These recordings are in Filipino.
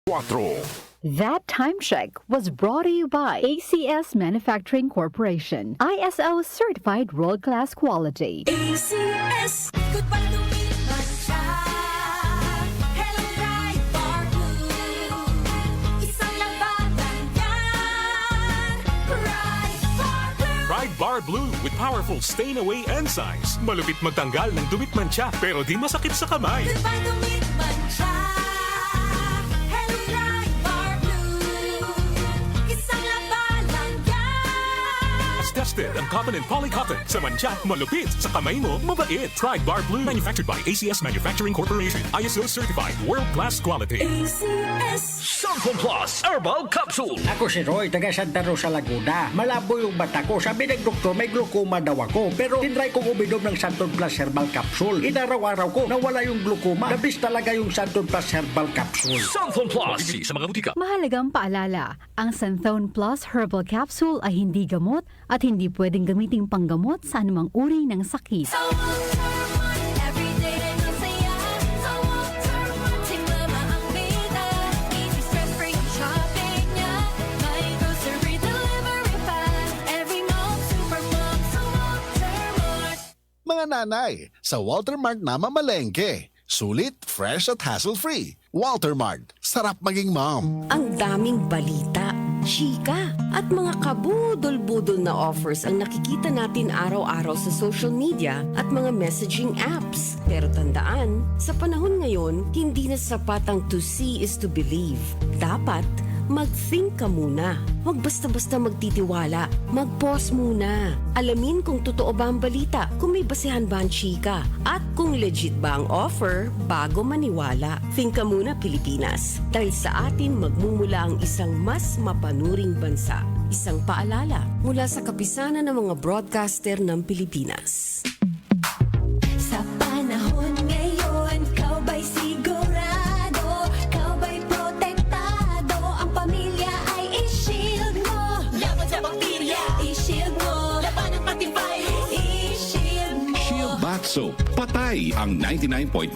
That time check was brought to you by ACS Manufacturing Corporation, ISO certified world-class quality. ACS, goodbye to me, Masya. Hello, Ride Bar Blue. Isang labanan yan. Ride Bar Blue. Ride Bar Blue with powerful stain-away enzymes. Malupit magtanggal ng dumit mancha pero di masakit sa kamay. Goodbye to me, Masya. Hello, Ride Bar Blue. Isang labanan yan. As tested ang cotton and polycotton. Sa mancha, malupit. Sa kamay mo, mabait. Ride Bar Blue. Manufactured by ACS Manufacturing Corporation. ISO certified world-class quality. ACS. Santon Plus Herbal Capsule. Ako si Roy, taga Santa Rosa, Laguna. Malabo yung mata ko. Sabi ng doktor, may glaucoma daw ako. Pero tinry kong uminom ng Santon Plus Herbal Capsule. Inaraw-araw ko, nawala yung glaucoma. Nabis talaga yung Santon Plus Herbal Capsule. Santon Plus. Mabibili sa mga butika. Mahalagang paalala, ang Santhone Plus Herbal Capsule ay hindi gamot at hindi pwedeng gamiting panggamot sa anumang uri ng sakit. Sa Walter Mart, everyday ay masaya. Sa Walter Mart, tingnan ang bida. Easy stress-free shopping niya. May grocery delivery pa. Every mall, supermall, sa Walter Mart. Mga nanay, sa Walter Mart na mamalengke. Sulit, fresh at hassle-free. Walter Mart, sarap maging mom. Ang daming balita, chika, at mga kabudol-budol na offers ang nakikita natin araw-araw sa social media at mga messaging apps. Pero tandaan, sa panahon ngayon, hindi na sapat ang to see is to believe. Dapat, mag-think ka muna. Huwag basta-basta magtitiwala. Mag-pause muna. Alamin kung totoo ba ang balita, kung may basehan ba ang chika, at kung legit ba ang offer bago maniwala. Think ka muna, Pilipinas. Dahil sa atin magmumula ang isang mas mapanuring bansa. Isang paalala mula sa kapisanan ng mga broadcaster ng Pilipinas. Sa panahon ngayon, kau ba'y sigurado? Kau ba'y protektado? Ang pamilya ay i-shield mo. Laban sa bakterya, i-shield mo. Laban ng pati virus, i-shield mo. Shield Bath Soap. Patay ang 99.9%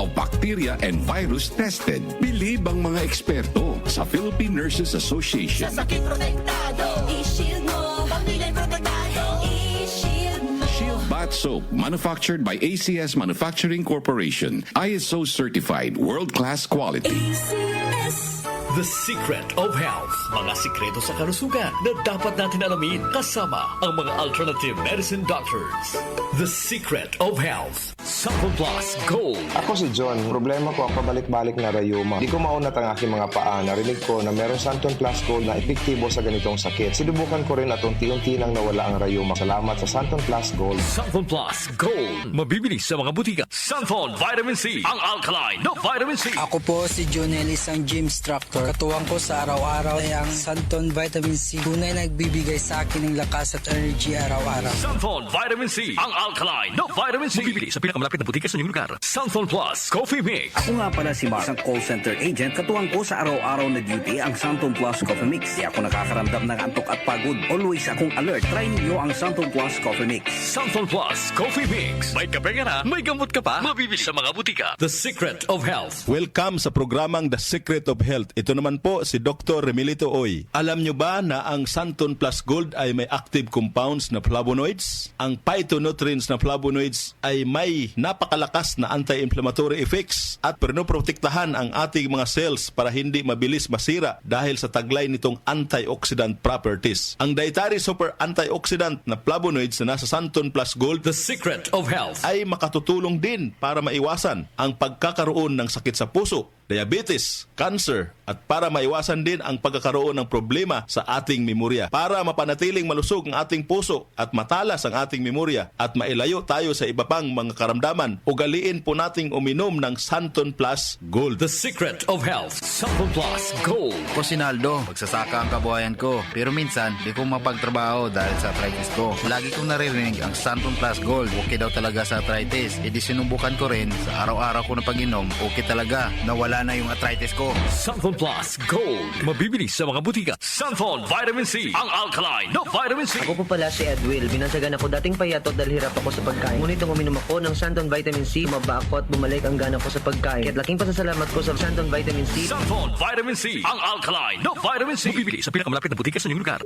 of bacteria and virus tested. Believe ang mga eksperto sa Philippine Nurses Association. Sa sakit protektado, i-shield mo. Pamilya protektado, i-shield mo. Shield Bath Soap, manufactured by ACS Manufacturing Corporation. ISO certified world-class quality. ACS. The Secret of Health. Mga sikreto sa kalusugan na dapat natin alamin kasama ang mga alternative medicine doctors. The Secret of Health. Santon Plus Gold. Ako si John. Problema ko ang pabalik-balik na rayuma. Di ko maunat ang aking mga paa. Narinig ko na meron Santon Plus Gold na epektibo sa ganitong sakit. Sinubukan ko rin at unti-unti nang nawala ang rayuma. Salamat sa Santon Plus Gold. Santon Plus Gold. Mabibili sa mga butika. Santon Vitamin C. Ang alkaline na vitamin C. Ako po si Jonel, isang gym instructor. Katuwang ko sa araw-araw ay ang Santon Vitamin C. Tunay nagbibigay sa akin ng lakas at energy araw-araw. Santon Vitamin C. Ang alkaline na vitamin C. Mabibili sa pinakamalapit na butika sa inyong lugar. Santon Plus Coffee Mix. Ako nga pala si Mark, isang call center agent. Katuwang ko sa araw-araw na duty ang Santon Plus Coffee Mix. Di ako nakakaramdam ng antok at pagod. Always akong alert. Try ninyo ang Santon Plus Coffee Mix. Santon Plus Coffee Mix. May kape ka na, may gamot ka pa. Mabibili sa mga butika. The Secret of Health. Welcome sa programang The Secret of Health. Ito naman po si Dr. Remilito Oy. Alam nyo ba na ang Santon Plus Gold ay may active compounds na flavonoids? Ang phytonutrients na flavonoids ay may napakalakas na anti-inflammatory effects at pinoprotektahan ang ating mga cells para hindi mabilis masira dahil sa taglay nitong antioxidant properties. Ang dietary super antioxidant na flavonoids na nasa Santon Plus Gold, The Secret of Health, ay makatutulong din para maiwasan ang pagkakaroon ng sakit sa puso, diabetes, cancer, at para maiwasan din ang pagkakaroon ng problema sa ating memorya. Para mapanatiling malusog ang ating puso at matalas ang ating memorya at mailayo tayo sa iba pang mga karamdaman, ugaliin po nating uminom ng Santon Plus Gold. The Secret of Health, Santon Plus Gold. Ko Sinaldo, magsasaka ang kabuhayan ko. Pero minsan, di ko mapagtrabaho dahil sa arthritis ko. Lagi kong naririnig ang Santon Plus Gold. Okay daw talaga sa arthritis. E di sinubukan ko rin, sa araw-araw ko na pag-inom, okay talaga. Nawala mawala na yung arthritis ko. Santon Plus Gold. Mabibili sa mga butika. Santon Vitamin C. Ang alkaline na vitamin C. Ako po pala si Edwil. Binansagan ako dating payatot dahil hirap ako sa pagkain. Ngunit nung uminom ako ng Santon Vitamin C, maba ako at bumalik ang gana ko sa pagkain. Kaya't laking pasasalamat ko sa Santon Vitamin C. Santon Vitamin C. Ang alkaline na vitamin C. Mabibili sa pinakamalapit na butika sa inyong lugar.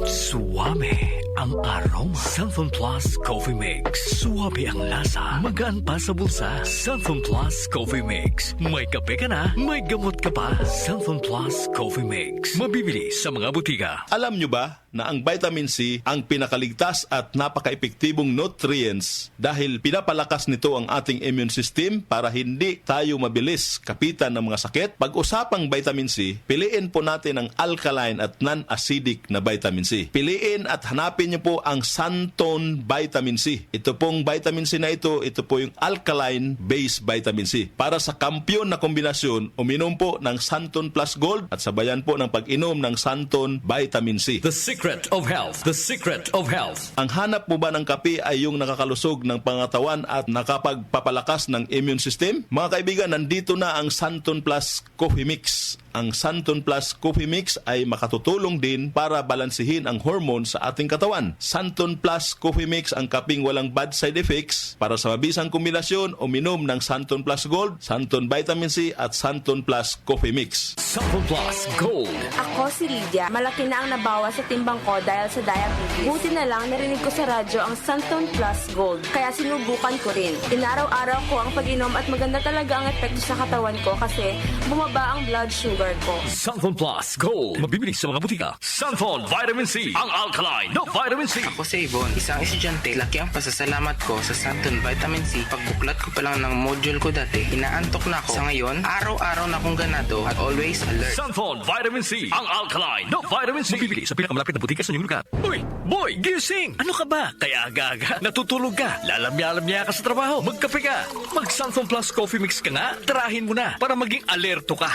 Suwame ang aroma. Santon Plus Coffee Mix. Suwabe ang lasa. Magaan pa sa bulsa. Santon Plus Coffee Mix. May kape ka na, may gamot ka pa. Santon Plus Coffee Mix. Mabibili sa mga butika. Alam nyo ba na ang vitamin C ang pinakaligtas at napaka-epektibong nutrients dahil pinapalakas nito ang ating immune system para hindi tayo mabilis kapitan ng mga sakit? Pag-usapang vitamin C, piliin po natin ang alkaline at non-acidic na vitamin C. Piliin at hanapin nyo po ang Santon Vitamin C. Ito pong vitamin C na ito po yung alkaline-based vitamin C. Para sa kampyon na kombinasyon, uminom po ng Santon Plus Gold at sabayan po ng pag-inom ng Santon Vitamin C. The Secret of Health. The Secret of Health. Ang hanap mo ba ng kape ay yung nakakalusog ng pangatawan at nakapagpapalakas ng immune system? Mga kaibigan, nandito na ang Santon Plus Coffee Mix. Ang Santon Plus Coffee Mix ay makatutulong din para balansihin ang hormones sa ating katawan. Santon Plus Coffee Mix ang kaping walang bad side effects. Para sa mabisang kombinasyon, uminom ng Santon Plus Gold, Santon Vitamin C at Santon Plus Coffee Mix. Santon Plus Gold. Ako si Lydia. Malaki na ang nabawas sa timbang ko dahil sa diabetes. Buti na lang narinig ko sa radyo ang Santon Plus Gold. Kaya sinubukan ko rin. Inaraw-araw ko ang pag-inom at maganda talaga ang epekto sa katawan ko kasi bumaba ang blood sugar ko. Santon Plus Gold. Mabibili sa mga butika. Santon Vitamin C. Ang alkaline na vitamin C. Ako si Yvonne, isang estudyante. Laki ang pasasalamat ko sa Santon Vitamin C. Pagbuklat ko pa lang ng module ko dati, inaantok na ako. Sa ngayon, araw-araw na akong ganado at always alert. Santon Vitamin C. Ang alkaline na vitamin C. Mabibili sa pinakamalapit na butika sa inyong lugar. Uy! Boy! Gising! Ano ka ba? Kaya aga-aga. Natutulog ka. Lalamya-lamya ka sa trabaho. Magkape ka. Mag Santon Plus Coffee Mix ka nga. Tarahin mo na para maging alerto ka.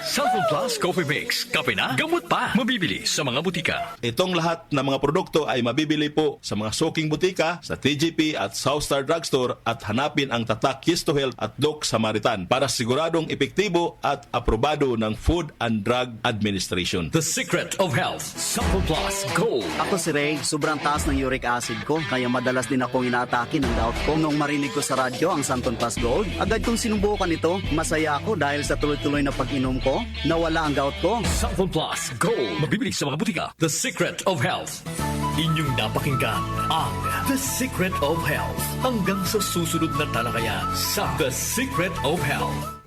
Santon Plus Coffee Mix. Kape na, gamot pa. Mabibili sa mga butika. Itong lahat ng mga produkto ay mabibili po sa mga soking butika, sa TGP at Southstar Drugstore at hanapin ang tatak Yes to Health at Doc Samaritan para siguradong epektibo at aprobado ng Food and Drug Administration. The Secret of Health. Santon Plus Gold. Ako si Ray, sobrang taas ng uric acid ko, kaya madalas din akong inaatake ng gout ko. Nung marinig ko sa radyo ang Santon Plus Gold, agad kong sinubukan ito. Masaya ako dahil sa tuloy-tuloy na pag-inom ko, nawala ang gout ko. Santon Plus Gold. Mabibili sa mga butika. The Secret of Health. Inyong napakinggan ang The Secret of Health. Hanggang sa susunod na talakayan sa The Secret of Health.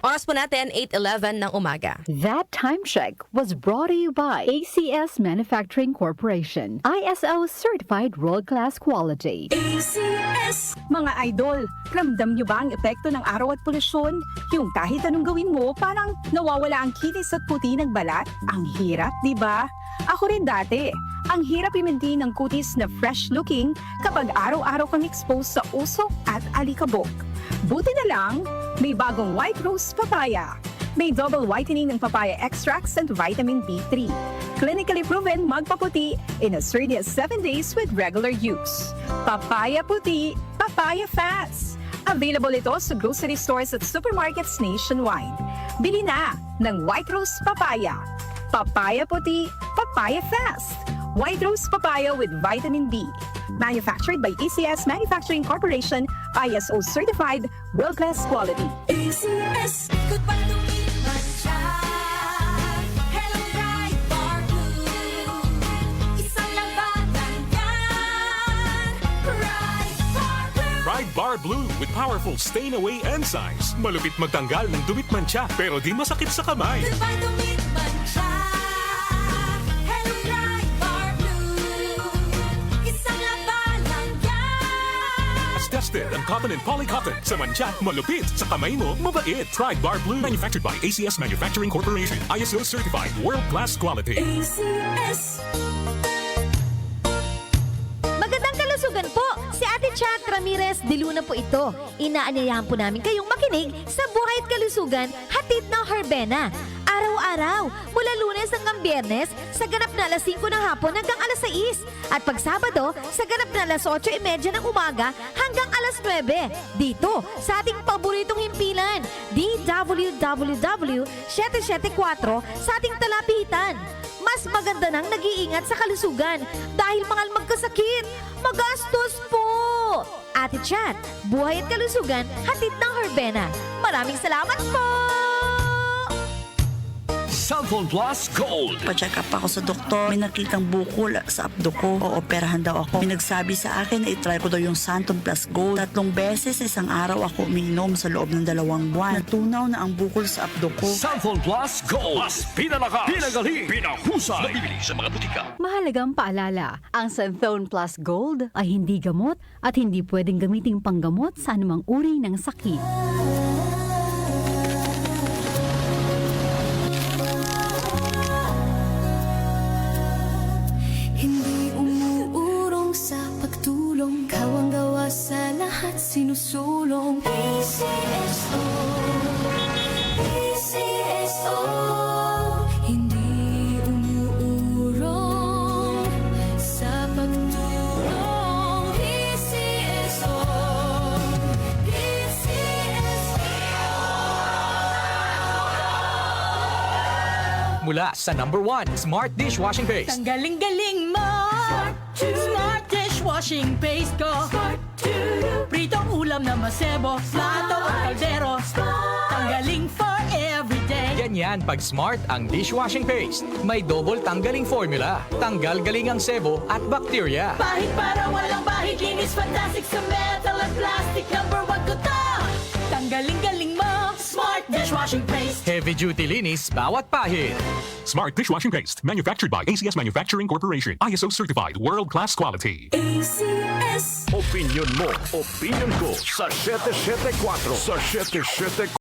Oras po natin, 8:11 ng umaga. That time check was brought to you by ACS Manufacturing Corporation. ISO certified world-class quality. ACS! Mga idol, ramdam nyo ba ang epekto ng araw at polusyon? Yung kahit anong gawin mo, parang nawawala ang kinis at puti ng balat? Ang hirap, di ba? Ako rin dati. Ang hirap i-maintain ng kutis na fresh-looking kapag araw-araw kang exposed sa usok at alikabok. Buti na lang, may bagong White Rose Papaya. May double whitening ng papaya extracts and vitamin B3. Clinically proven magpaputi in as early as 7 days with regular use. Papaya puti, papaya fast. Available ito sa grocery stores at supermarkets nationwide. Bili na ng White Rose Papaya. Papaya puti, papaya fast. White Rose Papaya with vitamin B. Manufactured by ACS Manufacturing Corporation, ISO certified, world-class quality. ACS, goodbye to me, Mancha. Hello, Pride Bar Blue. Isang labanan yan. Pride Bar Blue. Pride Bar Blue with powerful stain-away enzymes. Malupit magtanggal ng dumit mancha pero di masakit sa kamay. Goodbye to me, Mancha. Hello, Pride Bar Blue. Isang labanan yan. As tested ang cotton and polycotton. Sa mancha, malupit. Sa kamay mo, mabait. Pride Bar Blue. Manufactured by ACS Manufacturing Corporation. ISO certified. World-class quality. ACS. Magandang kalusugan po! Si Ate Chat Ramirez de Luna po ito. Inaanyayahan po namin kayong makinig sa Buhay at Kalusugan, hatid ng Herbena. Araw-araw, mula Lunes hanggang Biyernes, sa ganap na alas 5 ng hapon hanggang alas 6. At pag Sabado, sa ganap na alas 8:30 ng umaga hanggang alas 9. Dito, sa ating paboritong himpilan, DWWW 774 sa ating talapitan. Mas maganda nang nag-iingat sa kalusugan dahil mahal magkasakit. Magastos po! Ate Chat, buhay at kalusugan, hatid ng Herbena. Maraming salamat po! Cellphone Plus Gold. Pa-check up ako sa doktor. May nakitang bukol sa abdo ko. O-operahan daw ako. May nagsabi sa akin na itry ko daw yung Santon Plus Gold. 3 beses isang araw ako umiinom sa loob ng 2 buwan. Natunaw na ang bukol sa abdo ko. Cellphone Plus Gold. Mas pinalakas, pinagaling, pinahusay. Nabibili sa mga butika. Mahalagang paalala, ang Santhone Plus Gold ay hindi gamot at hindi pwedeng gamiting panggamot sa anumang uri ng sakit. Hindi umuurong sa pagtulong, ikaw ang gawa sa lahat sinusulong. PCSO, PCSO. Hindi umuurong sa pagtulong. PCSO, Mula sa number 1 Smart Dishwashing Paste. Tanggaling-galing mo! Smart dishwashing paste ko. Pritong ulam na masebo, plato o kaldero. Tanggaling for everyday. Ganyan pag Smart ang dishwashing paste. May double tanggaling formula. Tanggal galing ang sebo at bakterya. Bahid para walang bahid, linis fantastic sa metal at plastic. Number 1 ko to! Tanggaling-galing mo! Smart dishwashing paste. Heavy duty linis bawat pahid. Smart Dishwashing Paste, manufactured by ACS Manufacturing Corporation. ISO certified, world-class quality. ACS. Opinion mo, opinion ko sa 774. Sa 774.